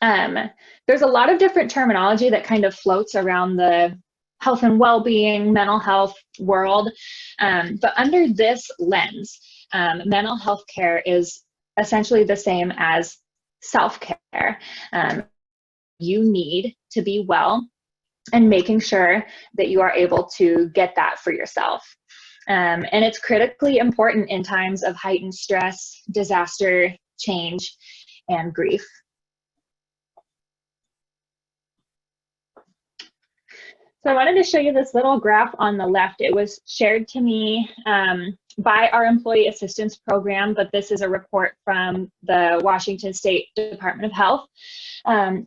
Um, there's a lot of different terminology that kind of floats around the health and well-being, mental health world. But under this lens, mental health care is essentially the same as self-care. You need to be well and making sure that you are able to get that for yourself. And it's critically important in times of heightened stress, disaster, change, and grief. So I wanted to show you this little graph on the left. It was shared to me by our Employee Assistance Program, but this is a report from the Washington State Department of Health.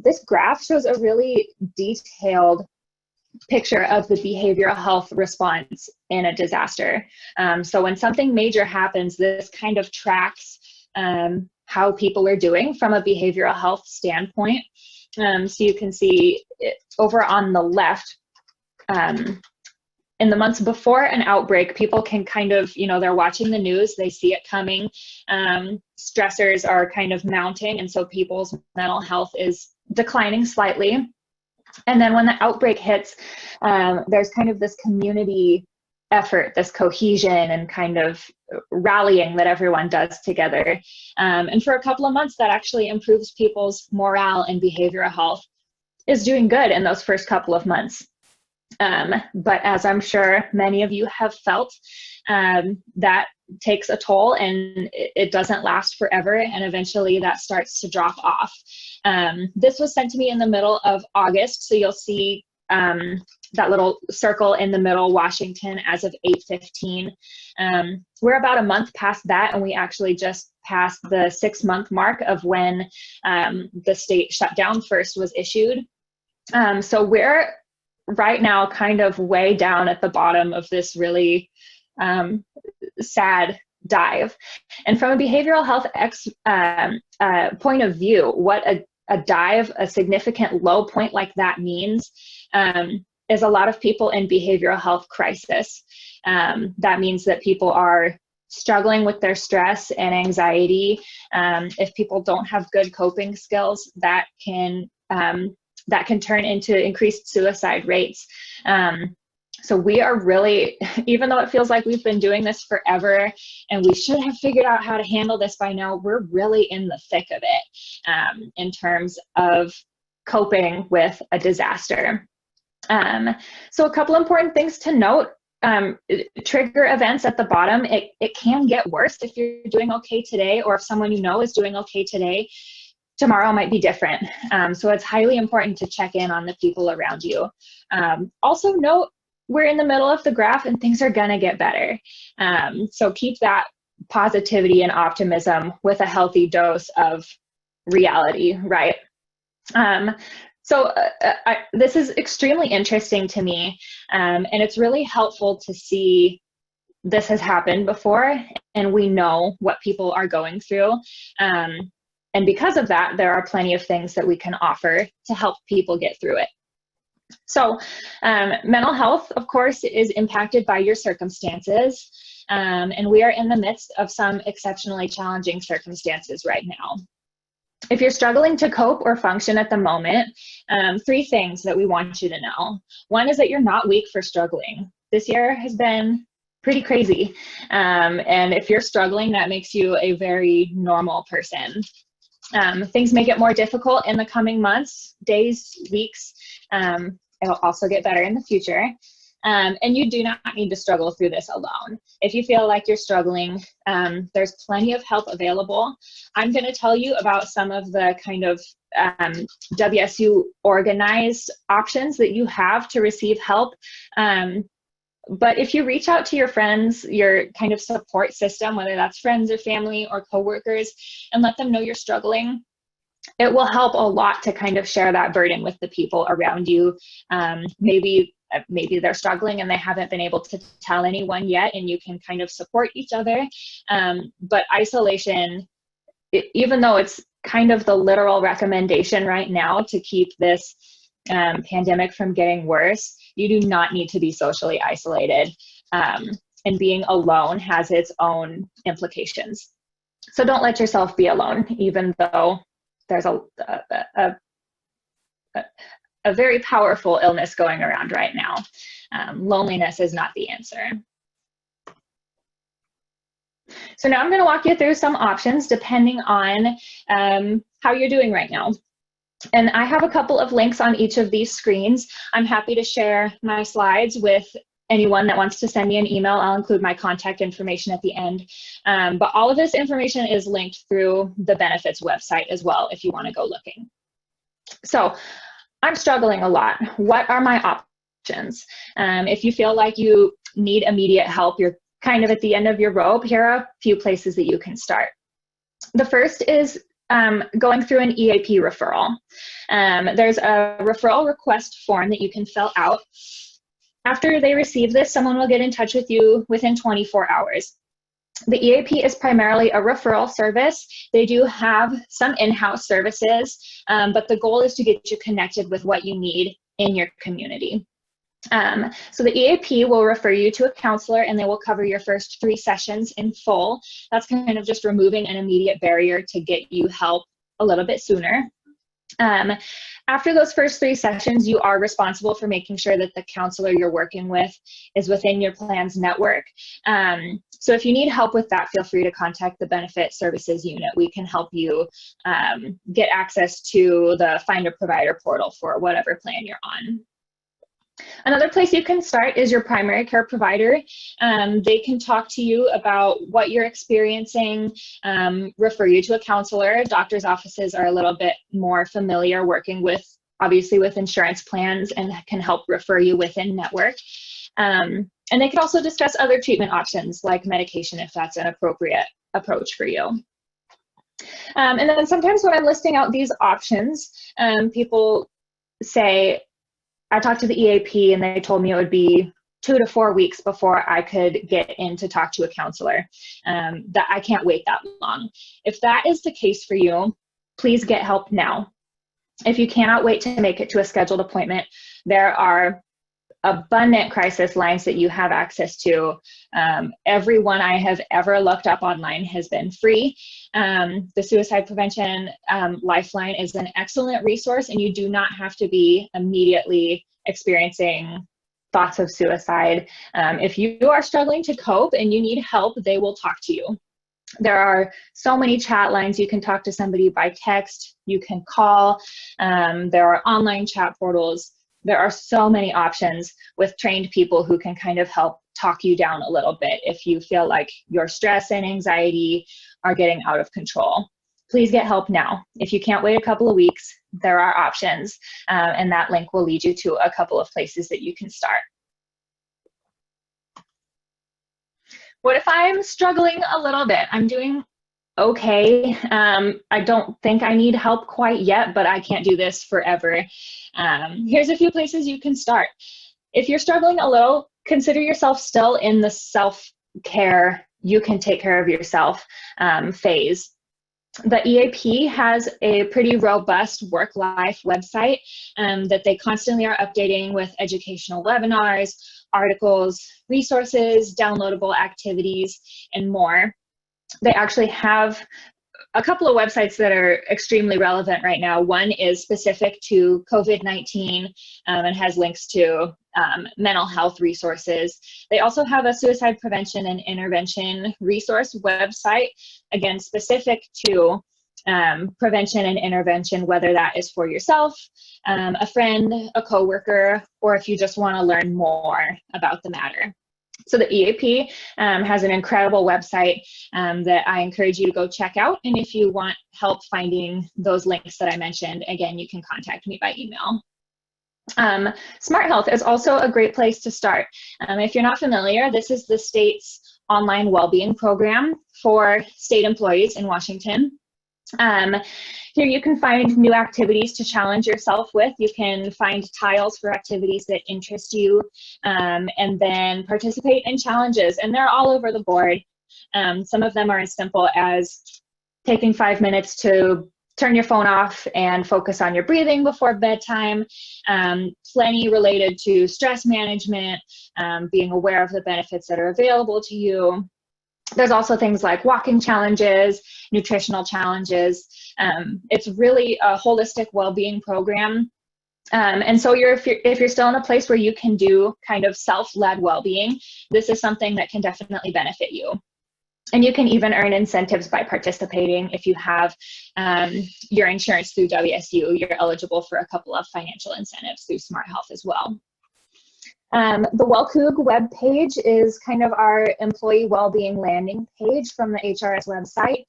This graph shows a really detailed picture of the behavioral health response in a disaster. So when something major happens, this kind of tracks how people are doing from a behavioral health standpoint. So you can see over on the left, in the months before an outbreak, people can kind of, they're watching the news, they see it coming, stressors are kind of mounting, and so people's mental health is declining slightly. And then when the outbreak hits, there's kind of this community effort, this cohesion and kind of rallying that everyone does together. And for a couple of months, that actually improves people's morale, and behavioral health is doing good in those first couple of months. But as I'm sure many of you have felt, that takes a toll, and it doesn't last forever, and eventually that starts to drop off. This was sent to me in the middle of August, so you'll see that little circle in the middle, Washington, as of 8/15. We're about a month past that, and we actually just passed the 6-month mark of when the state shutdown first was issued. So we're right now kind of way down at the bottom of this really sad dive. And from a behavioral health point of view, what a dive, a significant low point like that means is a lot of people in behavioral health crisis. That means that people are struggling with their stress and anxiety. If people don't have good coping skills, that can turn into increased suicide rates. So we are really, even though it feels like we've been doing this forever and we should have figured out how to handle this by now, we're really in the thick of it in terms of coping with a disaster. So a couple important things to note. Trigger events at the bottom, it can get worse if you're doing okay today, or if someone you know is doing okay today, tomorrow might be different. So it's highly important to check in on the people around you. Also note, we're in the middle of the graph and things are gonna get better. So keep that positivity and optimism with a healthy dose of reality, right? This is extremely interesting to me, and it's really helpful to see this has happened before, and we know what people are going through. And because of that, there are plenty of things that we can offer to help people get through it. So mental health, of course, is impacted by your circumstances, and we are in the midst of some exceptionally challenging circumstances right now. If you're struggling to cope or function at the moment, 3 things that we want you to know. One is that you're not weak for struggling. This year has been pretty crazy, and if you're struggling, that makes you a very normal person. Things may get more difficult in the coming months, days, weeks. It'll also get better in the future. And you do not need to struggle through this alone. If you feel like you're struggling, there's plenty of help available. I'm going to tell you about some of the kind of WSU organized options that you have to receive help. But if you reach out to your friends, your kind of support system, whether that's friends or family or coworkers, and let them know you're struggling, it will help a lot to kind of share that burden with the people around you. Maybe they're struggling and they haven't been able to tell anyone yet, and you can kind of support each other. But isolation, even though it's kind of the literal recommendation right now to keep this pandemic from getting worse, you do not need to be socially isolated. And being alone has its own implications. So don't let yourself be alone, even though there's a, a very powerful illness going around right now. Loneliness is not the answer. So now I'm going to walk you through some options depending on how you're doing right now. And I have a couple of links on each of these screens. I'm happy to share my slides with anyone that wants to send me an email. I'll include my contact information at the end. But all of this information is linked through the benefits website as well if you want to go looking. So I'm struggling a lot. What are my options? If you feel like you need immediate help, you're kind of at the end of your rope, here are a few places that you can start. The first is going through an EAP referral. There's a referral request form that you can fill out. After they receive this, someone will get in touch with you within 24 hours. The EAP is primarily a referral service. They do have some in-house services, but the goal is to get you connected with what you need in your community. So the EAP will refer you to a counselor, and they will cover your first 3 sessions in full. That's kind of just removing an immediate barrier to get you help a little bit sooner. After those first 3 sessions, you are responsible for making sure that the counselor you're working with is within your plan's network. So if you need help with that, feel free to contact the Benefit Services Unit. We can help you get access to the Find a Provider portal for whatever plan you're on. Another place you can start is your primary care provider. They can talk to you about what you're experiencing, refer you to a counselor. Doctors' offices are a little bit more familiar working with, obviously, with insurance plans and can help refer you within network. And they can also discuss other treatment options like medication if that's an appropriate approach for you. And then sometimes when I'm listing out these options, people say, I talked to the EAP and they told me it would be 2 to 4 weeks before I could get in to talk to a counselor, that I can't wait that long. If that is the case for you, please get help now. If you cannot wait to make it to a scheduled appointment, there are abundant crisis lines that you have access to. Every one I have ever looked up online has been free. The Suicide Prevention Lifeline is an excellent resource, and you do not have to be immediately experiencing thoughts of suicide. If you are struggling to cope and you need help, they will talk to you. There are so many chat lines. You can talk to somebody by text, you can call, there are online chat portals. There are so many options with trained people who can kind of help talk you down a little bit if you feel like your stress and anxiety are getting out of control. Please get help now. If you can't wait a couple of weeks, there are options, and that link will lead you to a couple of places that you can start. What if I'm struggling a little bit? I'm doing okay. I don't think I need help quite yet, but I can't do this forever. Here's a few places you can start. If you're struggling a little, consider yourself still in the self-care, you can take care of yourself phase. The EAP has a pretty robust work-life website that they constantly are updating with educational webinars, articles, resources, downloadable activities, and more. They actually have a couple of websites that are extremely relevant right now. One is specific to COVID-19 and has links to mental health resources. They also have a suicide prevention and intervention resource website, again, specific to prevention and intervention, whether that is for yourself, a friend, a coworker, or if you just want to learn more about the matter. So the EAP has an incredible website that I encourage you to go check out. And if you want help finding those links that I mentioned, again, you can contact me by email. Smart Health is also a great place to start. If you're not familiar, this is the state's online well-being program for state employees in Washington. Here you can find new activities to challenge yourself with. You can find tiles for activities that interest you, and then participate in challenges, and they're all over the board. Some of them are as simple as taking 5 minutes to turn your phone off and focus on your breathing before bedtime. Plenty related to stress management, being aware of the benefits that are available to you. There's also things like walking challenges, nutritional challenges. It's really a holistic well-being program. And so if you're still in a place where you can do kind of self-led well-being, this is something that can definitely benefit you. And you can even earn incentives by participating. If you have your insurance through WSU, you're eligible for a couple of financial incentives through Smart Health as well. The WellCoug webpage is kind of our employee well-being landing page from the HRS website.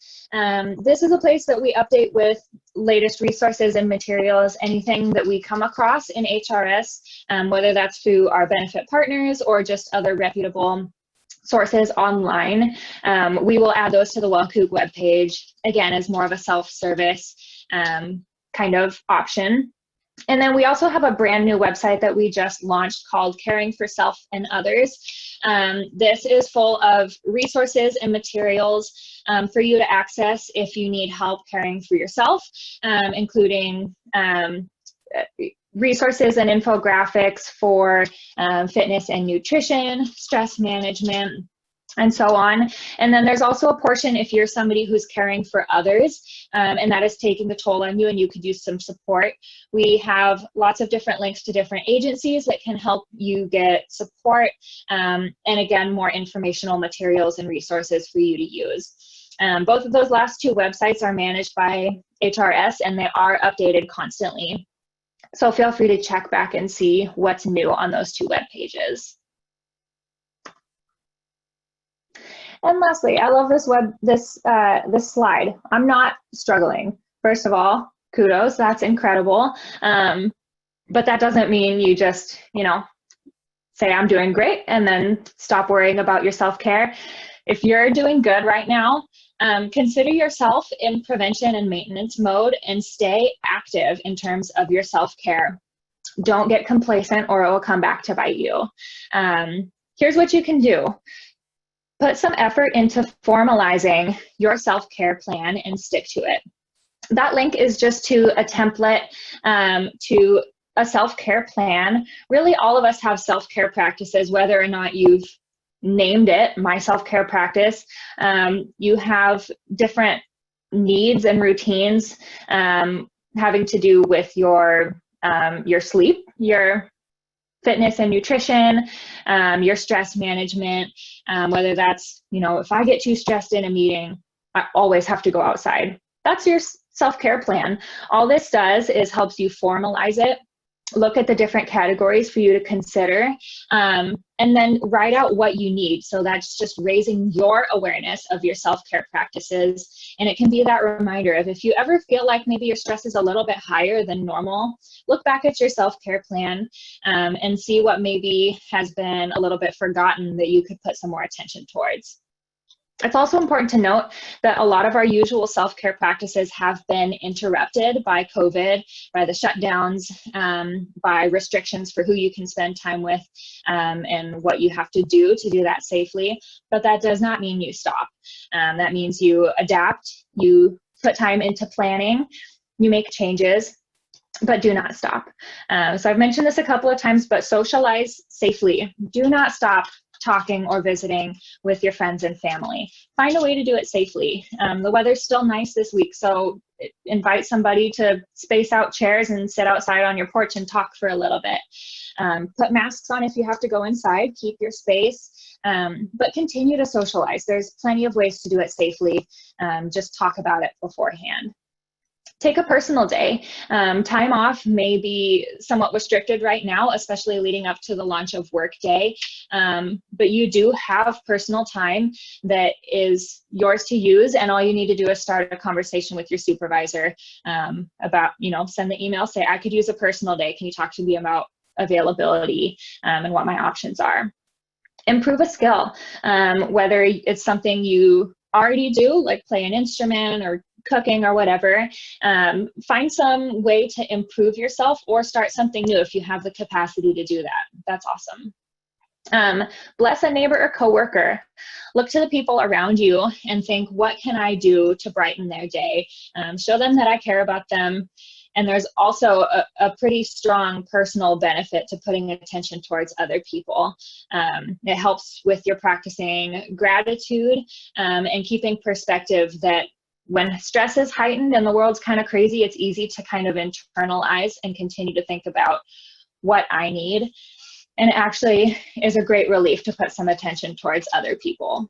This is a place that we update with latest resources and materials, anything that we come across in HRS, whether that's through our benefit partners or just other reputable sources online. We will add those to the WellCoug webpage, again, as more of a self-service kind of option. And then we also have a brand new website that we just launched called Caring for Self and Others. This is full of resources and materials for you to access if you need help caring for yourself, including resources and infographics for fitness and nutrition, stress management, and so on. And then there's also a portion if you're somebody who's caring for others and that is taking a toll on you and you could use some support. We have lots of different links to different agencies that can help you get support, and again, more informational materials and resources for you to use. Both of those last two websites are managed by HRS and they are updated constantly. So feel free to check back and see what's new on those two web pages. And lastly, I love this slide. I'm not struggling. First of all, kudos, that's incredible. But that doesn't mean you just, say I'm doing great and then stop worrying about your self-care. If you're doing good right now, consider yourself in prevention and maintenance mode and stay active in terms of your self-care. Don't get complacent or it will come back to bite you. Here's what you can do. Put some effort into formalizing your self-care plan and stick to it. That link is just to a template to a self-care plan. Really, all of us have self-care practices, whether or not you've named it my self-care practice. You have different needs and routines having to do with your sleep, your fitness and nutrition, your stress management, whether that's, if I get too stressed in a meeting, I always have to go outside. That's your self-care plan. All this does is helps you formalize it, look at the different categories for you to consider, and then write out what you need. So that's just raising your awareness of your self-care practices. And it can be that reminder of if you ever feel like maybe your stress is a little bit higher than normal, look back at your self-care plan and see what maybe has been a little bit forgotten that you could put some more attention towards. It's also important to note that a lot of our usual self-care practices have been interrupted by COVID, by the shutdowns, by restrictions for who you can spend time with, and what you have to do that safely. But that does not mean you stop. That means you adapt, you put time into planning, you make changes, but do not stop. So I've mentioned this a couple of times, but socialize safely. Do not stop talking or visiting with your friends and family. Find a way to do it safely. The weather's still nice this week, so invite somebody to space out chairs and sit outside on your porch and talk for a little bit. Put masks on if you have to go inside, keep your space, but continue to socialize. There's plenty of ways to do it safely. Just talk about it beforehand. Take a personal day. Time off may be somewhat restricted right now, especially leading up to the launch of Workday, but you do have personal time that is yours to use, and all you need to do is start a conversation with your supervisor about, send the email, say, I could use a personal day. Can you talk to me about availability and what my options are? Improve a skill, whether it's something you already do, like play an instrument or cooking or whatever. Find some way to improve yourself or start something new if you have the capacity to do that. That's awesome. Bless a neighbor or coworker. Look to the people around you and think, what can I do to brighten their day? Show them that I care about them And there's also a pretty strong personal benefit to putting attention towards other people. It helps with your practicing gratitude and keeping perspective that when stress is heightened and the world's kind of crazy, it's easy to kind of internalize and continue to think about what I need. And it actually is a great relief to put some attention towards other people.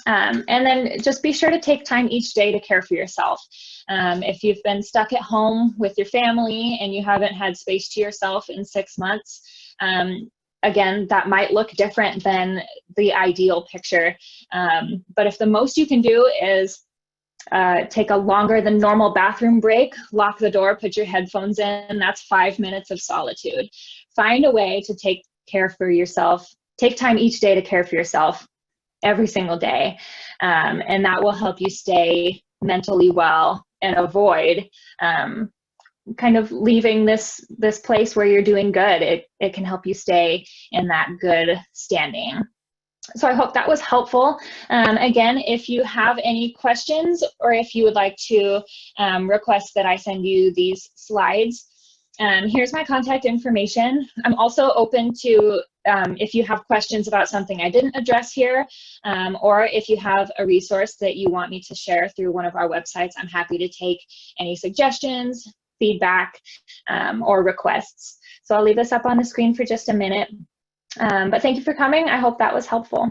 And then just be sure to take time each day to care for yourself. If you've been stuck at home with your family and you haven't had space to yourself in 6 months, again, that might look different than the ideal picture. But if the most you can do is take a longer than normal bathroom break, lock the door, put your headphones in, that's 5 minutes of solitude. Find a way to take care for yourself. Take time each day to care for yourself every single day. And that will help you stay mentally well and avoid kind of leaving this place where you're doing good. It can help you stay in that good standing. So I hope that was helpful. Again, if you have any questions or if you would like to request that I send you these slides, here's my contact information. I'm also open to, if you have questions about something I didn't address here, or if you have a resource that you want me to share through one of our websites, I'm happy to take any suggestions, feedback, or requests. So I'll leave this up on the screen for just a minute. But thank you for coming. I hope that was helpful.